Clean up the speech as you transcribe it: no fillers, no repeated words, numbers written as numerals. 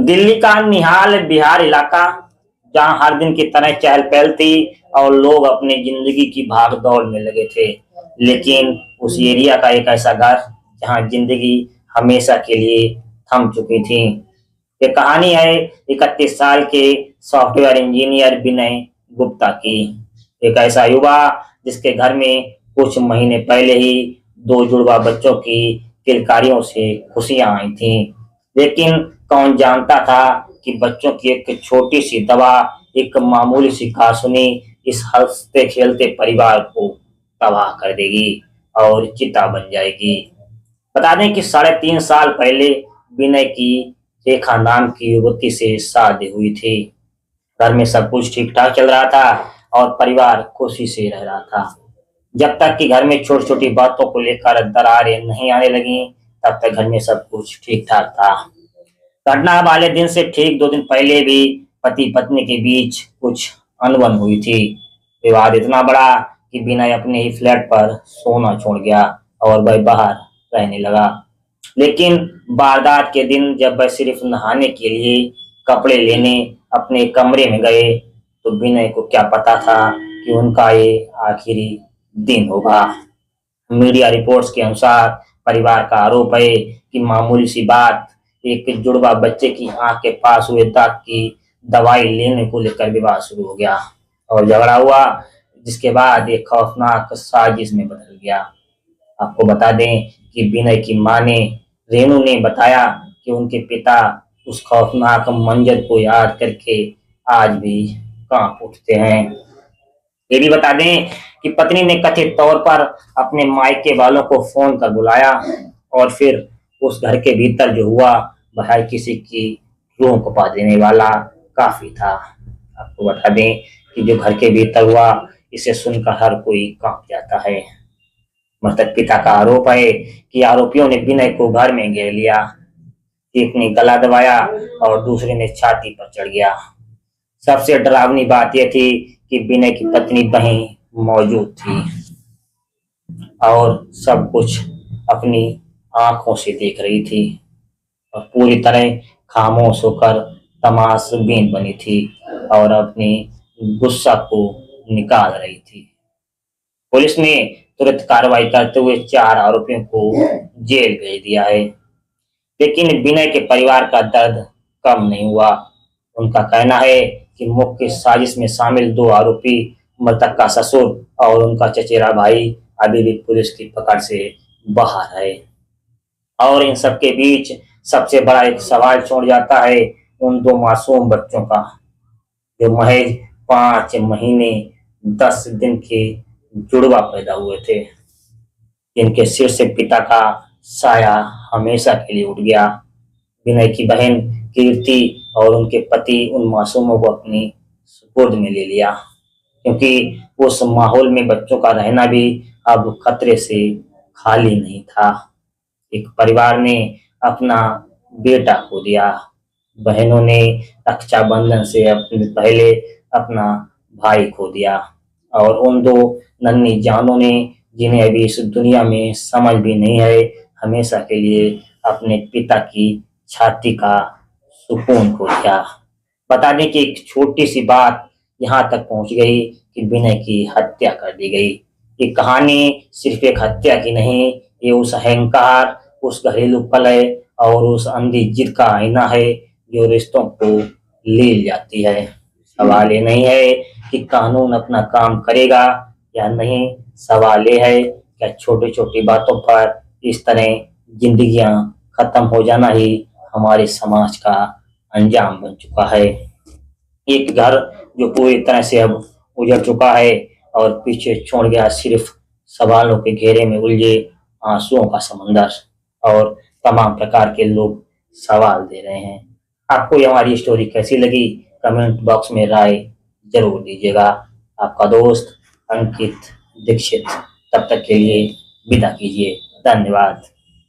दिल्ली का निहाल बिहार इलाका, जहां हर दिन की तरह चहल पहल थी और लोग अपनी जिंदगी की भाग दौड़ में लगे थे। लेकिन उस एरिया का एक ऐसा घर जहां जिंदगी हमेशा के लिए थम चुकी थी। ये कहानी है 31 साल के सॉफ्टवेयर इंजीनियर विनय गुप्ता की। एक ऐसा युवा जिसके घर में कुछ महीने पहले ही दो जुड़वा बच्चों की किलकारियों से खुशियां आई थीं। लेकिन कौन जानता था कि बच्चों की एक छोटी सी दवा, एक मामूली सी कहासुनी इस हंसते खेलते परिवार को तबाह कर देगी और चिता बन जाएगी। बता दें कि 3.5 साल पहले विनय की रेखा नाम की युवती से शादी हुई थी। घर में सब कुछ ठीक ठाक चल रहा था और परिवार खुशी से रह रहा था। जब तक कि घर में छोटी छोटी बातों को लेकर दरारें नहीं आने लगी, तब तक घर में सब कुछ ठीक ठाक था। घटना वाले दिन से ठीक 2 दिन पहले भी पति पत्नी के बीच कुछ अनबन हुई थी। विवाद इतना बड़ा कि विनय अपने ही फ्लैट पर सोना छोड़ गया और वह बाहर रहने लगा। लेकिन वारदात के दिन जब वह सिर्फ नहाने के लिए कपड़े लेने अपने कमरे में गए, तो विनय को क्या पता था कि उनका ये आखिरी दिन होगा। मीडिया रिपोर्ट्स के अनुसार परिवार का आरोप है कि मामूली सी बात, एक जुड़वा बच्चे की आंख के पास हुए दाग की दवाई लेने को लेकर विवाद शुरू हो गया और झगड़ा हुआ, जिसके बाद एक खौफनाक साजिश में बदल गया। आपको बता दें कि विनय की मां ने, रेनू ने बताया कि उनके पिता उस खौफनाक मंजर को याद करके आज भी कांप उठते हैं। ये भी बता दें कि पत्नी ने कथित तौर पर अपने मायके वालों को फोन कर बुलाया और फिर उस घर के भीतर जो हुआ वह हर किसी की रूह कपा देने वाला काफी था। आपको बता दें कि जो घर के भीतर हुआ, इसे सुनकर हर कोई कांप जाता है। मृतक पिता का आरोप है कि आरोपियों ने विनय को घर में घेर लिया, एक ने गला दबाया और दूसरे ने छाती पर चढ़ गया। सबसे डरावनी बात यह थी कि विनय की पत्नी वहीं मौजूद थी और सब कुछ अपनी आंखों से देख रही थी और पूरी तरह खामोश होकर तमाशबीन बनी थी और अपनी गुस्सा को निकाल रही थी। पुलिस ने तुरंत कार्रवाई करते हुए 4 आरोपियों को जेल भेज दिया है। लेकिन विनय के परिवार का दर्द कम नहीं हुआ। उनका कहना है कि मुख्य साजिश में शामिल 2 आरोपी, मृतक का ससुर और उनका चचेरा भाई, अभी भी पुलिस की पकड़ से बाहर है। और इन सबके बीच सबसे बड़ा एक सवाल छोड़ जाता है उन 2 मासूम बच्चों का, जो महज 5 महीने 10 दिन के जुड़वा पैदा हुए थे, जिनके सिर से पिता का साया हमेशा के लिए उठ गया। विनय की बहन कीर्ति और उनके पति उन मासूमों को अपनी सुपुर्द में ले लिया, क्योंकि उस माहौल में बच्चों का रहना भी अब खतरे से खाली नहीं था। एक परिवार ने अपना बेटा खो दिया, बहनों ने रक्षाबंधन से अपने पहले अपना भाई खो दिया और उन 2 नन्ही जानों ने, जिन्हें अभी इस दुनिया में समझ भी नहीं है, हमेशा के लिए अपने पिता की छाती का सुकून खो दिया। बता दें कि एक छोटी सी बात यहाँ तक पहुंच गई कि विनय की हत्या कर दी गई। ये कहानी सिर्फ एक हत्या की नहीं, ये उस अहंकार, उस घरेलू कलह और उस अंधी जिद का आईना है जो रिश्तों को लील जाती है। सवाल ये नहीं है कि कानून अपना काम करेगा या नहीं, सवाल ये है कि छोटी छोटी बातों पर इस तरह जिंदगियां खत्म हो जाना ही हमारे समाज का अंजाम बन चुका है। एक घर जो पूरी तरह से अब उजड़ चुका है और पीछे छोड़ गया सिर्फ सवालों के घेरे में उलझे आंसुओं का समंदर, और तमाम प्रकार के लोग सवाल दे रहे हैं। आपको ये हमारी स्टोरी कैसी लगी, कमेंट बॉक्स में राय जरूर दीजिएगा। आपका दोस्त अंकित दीक्षित, तब तक के लिए विदा कीजिए। धन्यवाद।